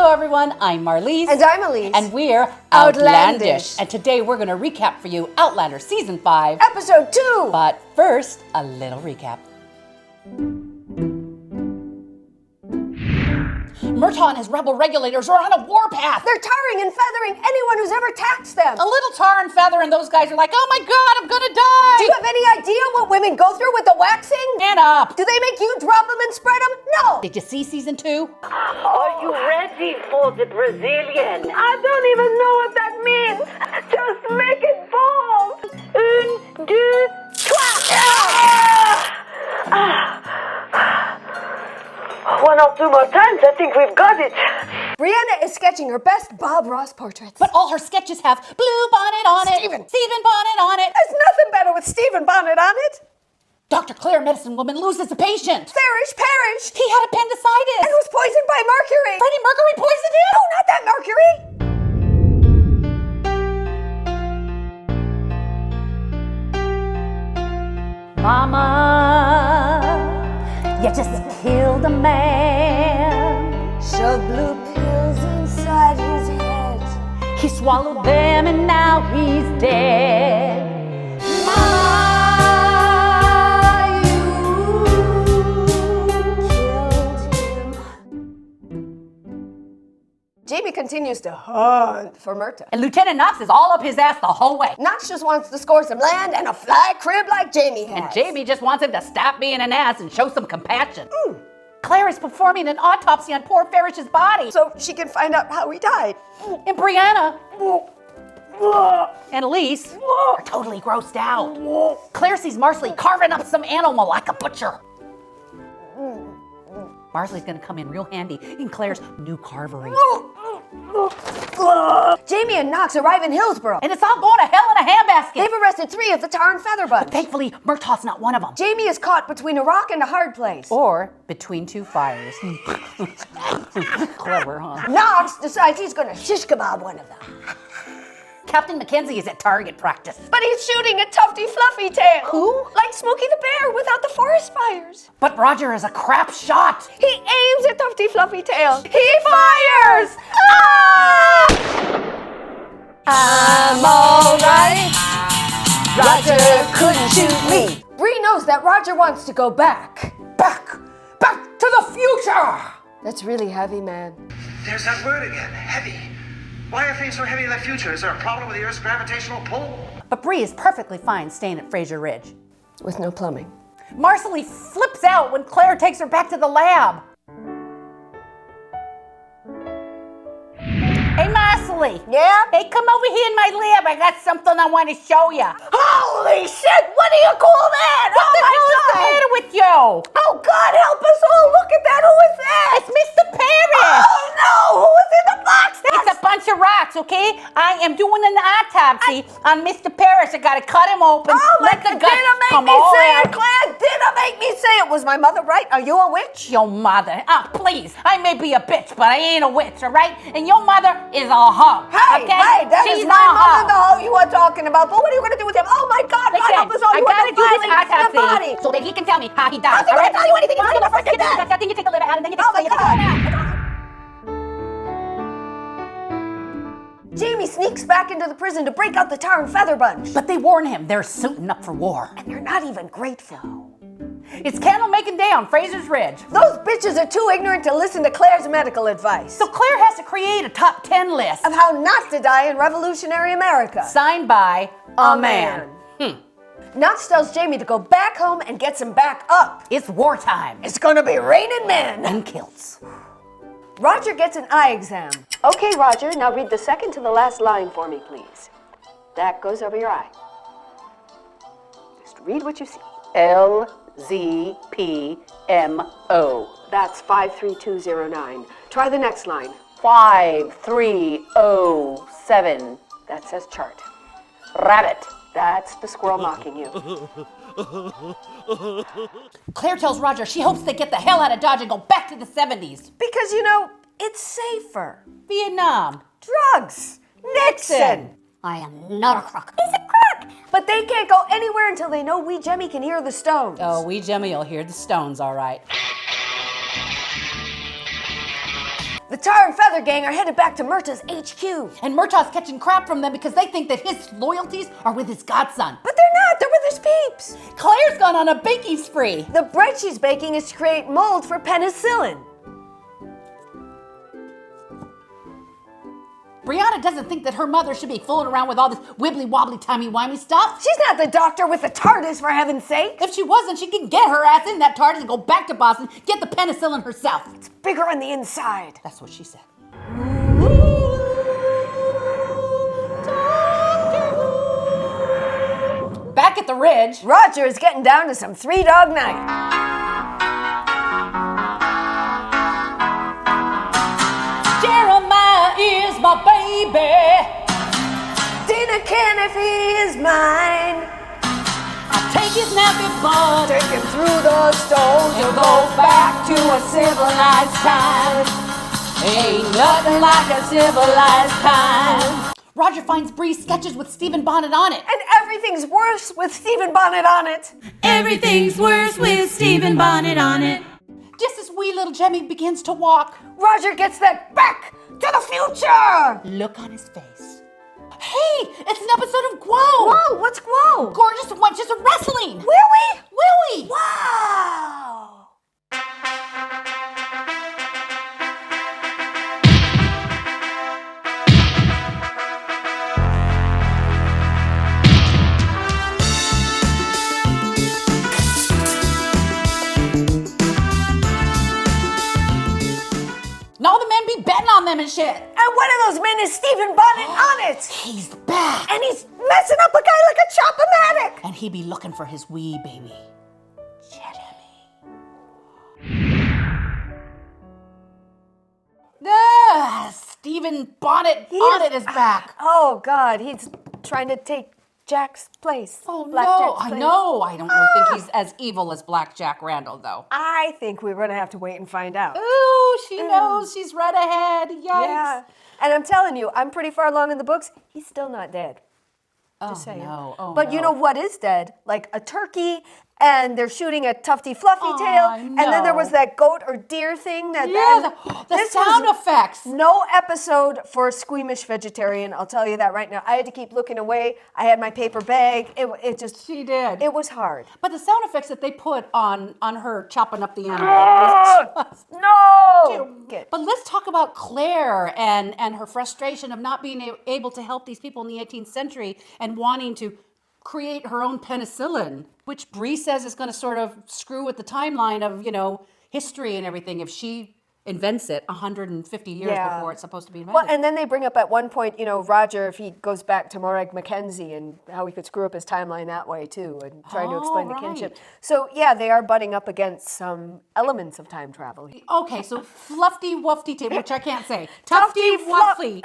Hello everyone, I'm Marlise. And I'm Elyse. And we're OutlandDish. And today we're going to recap for you Outlander Season 5. Episode 2! But first, a little recap. Murtaugh and his rebel regulators are on a warpath. They're tarring and feathering anyone who's ever taxed them. A little tar and feather and those guys are like, oh my god, I'm gonna die. Do you have any idea what women go through with the waxing? Man up. Do they make you drop them and spread them? No. Did you see Season 2? Are you ready for the Brazilian? I don't even know what that means. Just make it bold. Un, deux, trois. One or two more times, I think we've got it. Brianna is sketching her best Bob Ross portraits. But all her sketches have blue bonnet on it. Stephen Bonnet on it. There's nothing better with Stephen Bonnet on it. Dr. Claire, medicine woman, loses a patient. Farish perished. He had appendicitis. And was poisoned by mercury. Freddie Mercury poisoned him? No, not that mercury. Mama, you just killed a man. Shoved blue pills inside his head. He swallowed them and now he's dead. Mama, you killed him. Jamie continues to hunt for Murtaugh. And Lieutenant Knox is all up his ass the whole way. Knox just wants to score some land and a fly crib like Jamie has. And Jamie just wants him to stop being an ass and show some compassion. Claire is performing an autopsy on poor Farish's body. So she can find out how he died. And Brianna and Elyse are totally grossed out. Claire sees Marlise carving up some animal like a butcher. Marlise's gonna come in real handy in Claire's new carvery. Jamie and Knox arrive in Hillsborough. And it's all going to hell in a handbasket. They've arrested 3 of the tar and feather bunch. Thankfully, Murtaugh's not one of them. Jamie is caught between a rock and a hard place. Or between two fires. Clever, huh? Knox decides he's gonna shish kebab one of them. Captain Mackenzie is at target practice. But he's shooting at Tufty Fluffy Tail. Who? Like Smokey the Bear without the forest fires. But Roger is a crap shot. He aims at Tufty Fluffy Tail. He fires! Ah! I'm alright. Roger couldn't shoot me. Bree knows that Roger wants to go back. Back to the future. That's really heavy, man. There's that word again, heavy. Why are things so heavy in the future? Is there a problem with the Earth's gravitational pull? But Bree is perfectly fine staying at Fraser Ridge. With no plumbing. Marcely flips out when Claire takes her back to the lab. Hey, Marcely. Yeah? Hey, come over here in my lab. I got something I want to show you. Holy shit! What do you call that? What the hell is the matter with you? Oh God, help us all! Look at that! Who is that? It's Mr. Parrish. Oh no! Who is in the box? It's a bunch of rocks, okay? I am doing an autopsy on Mr. Parrish. I gotta cut him open. Oh my let the God! guts Didn't make come me all say out. it, Claire! Didn't make me say it. Was my mother right? Are you a witch? Your mother. Please. I may be a bitch, but I ain't a witch, all right? And your mother is a hoe. Hey, okay? hey, that She's is my a mother, hoe. the hoe you are talking about. But what are you gonna do with him? Oh my God! God help us all! I You gotta want do the this body, the autopsy body. so that he can tell me how he died. How's he gonna tell you anything? He's gonna freaking die. I think you take a liver out and then you take Oh my a liver out. God! Jamie sneaks back into the prison to break out the tar and feather bunch. But they warn him they're suiting up for war. And they're not even grateful. It's candle making day on Fraser's Ridge. Those bitches are too ignorant to listen to Claire's medical advice. So Claire has to create a top 10 list. Of how not to die in revolutionary America. Signed by a man. Knox tells Jamie to go back home and get some back up. It's wartime. It's gonna be raining men. And kilts. Roger gets an eye exam. Okay, Roger, now read the second to the last line for me, please. That goes over your eye. Just read what you see. LZPMO. That's 53209. Try the next line. 5307. That says chart. Rabbit. That's the squirrel mocking you. Claire tells Roger she hopes they get the hell out of Dodge and go back to the 70s. Because, you know, it's safer. Vietnam. Drugs. Nixon. I am not a crook. He's a crook. But they can't go anywhere until they know Wee Jemmy can hear the stones. Oh, Wee Jemmy will hear the stones, all right. The Tar and Feather Gang are headed back to Murtaugh's HQ. And Murtaugh's catching crap from them because they think that his loyalties are with his godson. But they're not, they're with his peeps. Claire's gone on a baking spree. The bread she's baking is to create mold for penicillin. Brianna doesn't think that her mother should be fooling around with all this wibbly-wobbly, timey-wimey stuff. She's not the doctor with the TARDIS, for heaven's sake. If she wasn't, she could get her ass in that TARDIS and go back to Boston, get the penicillin herself. It's bigger on the inside. That's what she said. Back at the Ridge, Roger is getting down to some three-dog night. Jeremiah is my baby. Dinner can if he is mine. I take his nappy bud, Take him through the stones and go back to a civilized time. Ain't nothing like a civilized time. Roger finds Bree's sketches with Stephen Bonnet on it. And everything's worse with Stephen Bonnet on it. Everything's worse with Stephen Bonnet on it. Just as wee little Jemmy begins to walk, Roger gets that back to the future. look on his face. Hey, it's an episode of Glow. Whoa, what's Glow? Gorgeous Wenches of Wrestling. Will we? Will we? Wow. And all the men be betting on them and shit. And one of those men is Stephen Bonnet on it. He's back. And he's messing up a guy like a Chop-O-Matic. And he be looking for his wee baby. Stephen Bonnet on it is back. Oh, God, he's trying to take Jack's place. Oh, Black no. Jack's I place. know. I don't think he's as evil as Black Jack Randall, though. I think we're going to have to wait and find out. Ooh, she knows. She's read ahead. Yikes. Yeah. And I'm telling you, I'm pretty far along in the books. He's still not dead. Just saying. no. Oh, but you no. know what is dead? Like a turkey, and they're shooting a tufty fluffy tail, and then there no. was that goat or deer thing. That Yeah, the this sound was effects. No episode for a squeamish vegetarian. I'll tell you that right now. I had to keep looking away. I had my paper bag. It just. She did. It was hard. But the sound effects that they put on her chopping up the animal was just... No. But let's talk about Claire and her frustration of not being able to help these people in the 18th century and wanting to create her own penicillin, which Bree says is going to sort of screw with the timeline of, history and everything if she invents it 150 years before it's supposed to be invented. Well, and then they bring up at one point, Roger, if he goes back to Morag Mackenzie and how he could screw up his timeline that way too, and trying to explain the kinship. So yeah, they are butting up against some elements of time travel. Okay, so fluffy woofty tail, which I can't say. Tufty wuffy.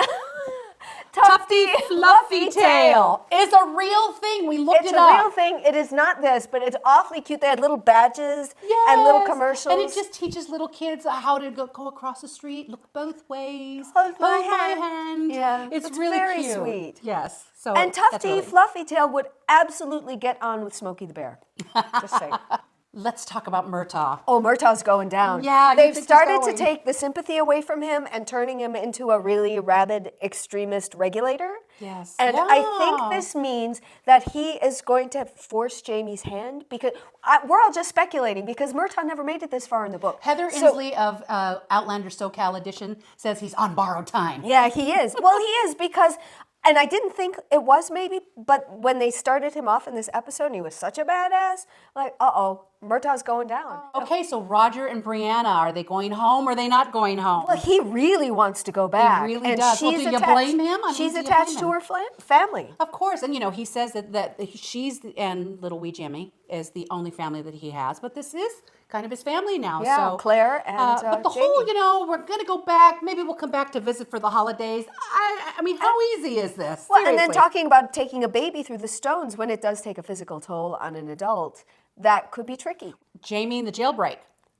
Tufty fluffy tail is a real thing. We looked It's it a up. real thing. It is not this, but it's awfully cute. They had little badges and little Yes. commercials. And it just teaches little kids how to go across the street, look both ways, Hold my hand. Yeah, it's it's really very cute. sweet. Yes. So And that's Tufty really- Fluffy Tail would absolutely get on with Smokey the Bear. Just saying. Let's talk about Murtaugh. Oh, Murtaugh's going down. Yeah, you they've think he's started to going. take the sympathy away from him and turning him into a really rabid extremist regulator. Yes. And Yeah. I think this means that he is going to force Jamie's hand because we're all just speculating because Murtaugh never made it this far in the book. Heather Inslee of Outlander SoCal Edition says he's on borrowed time. Yeah, he is. Well, he is because, and I didn't think it was maybe, but when they started him off in this episode and he was such a badass, like, Murtaugh's going down. Okay, so Roger and Brianna, are they going home or are they not going home? Well, he really wants to go back. He really and does. Well, she's do you attached- blame him? I mean, She's do you attached blame to him? her family. Of course, and he says that she's and little wee Jimmy is the only family that he has, but this is kind of his family now. Yeah, so Claire and but the Jamie. whole, we're gonna go back. Maybe we'll come back to visit for the holidays. I mean, how easy is this? Well, and then Seriously. talking about taking a baby through the stones when it does take a physical toll on an adult, that could be tricky. Jamie and the jailbreak.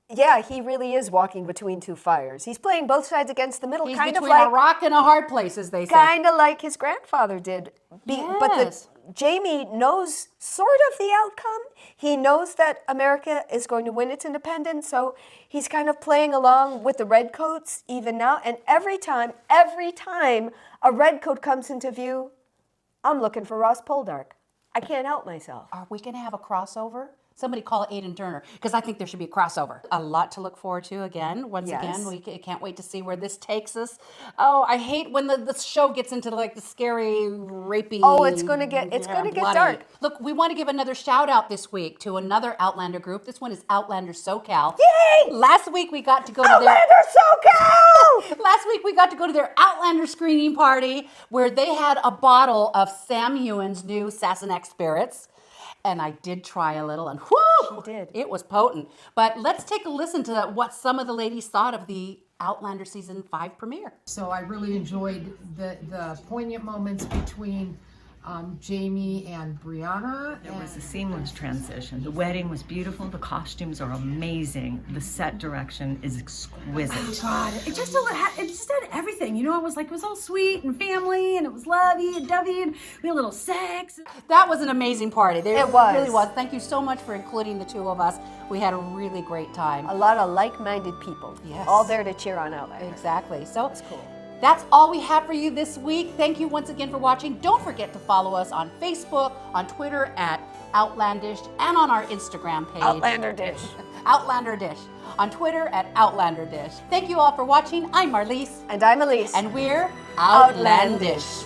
Yeah, he really is walking between two fires. He's playing both sides against the middle, He's kind of between a like rock and a hard place, as they say. kind of like his grandfather did. But Yes. Jamie knows sort of the outcome. He knows that America is going to win its independence, so he's kind of playing along with the redcoats even now. And every time a redcoat comes into view, I'm looking for Ross Poldark. I can't help myself. Are we going to have a crossover? Somebody call Aidan Turner, because I think there should be a crossover. A lot to look forward to again. Once again, we can't wait to see where this takes us. Oh, I hate when the show gets into like the scary, rapey. Oh, it's gonna get bloody. dark. Look, we want to give another shout out this week to another Outlander group. This one is Outlander SoCal. Yay! Last week we got to go to their Outlander SoCal! Last week we got to go to their Outlander screening party where they had a bottle of Sam Hewen's new Sassenach Spirits. And I did try a little, and whoo! She did. It was potent. But let's take a listen to what some of the ladies thought of the Outlander Season 5 premiere. So I really enjoyed the poignant moments between Jamie and Brianna. It was a seamless transition. The wedding was beautiful. The costumes are amazing. The set direction is exquisite. Oh God, it just had everything. You know, it was all sweet and family, and it was lovey and dovey, and we had a little sex. That was an amazing party. It was. Really was. Thank you so much for including the two of us. We had a really great time. A lot of like-minded people. Yes. All there to cheer on Outlander. Exactly. So That's cool. That's all we have for you this week. Thank you once again for watching. Don't forget to follow us on Facebook, on Twitter at OutlandDish, and on our Instagram page. OutlanderDish. OutlanderDish. On Twitter at OutlanderDish. Thank you all for watching. I'm Marlise. And I'm Elyse. And we're Outlandish.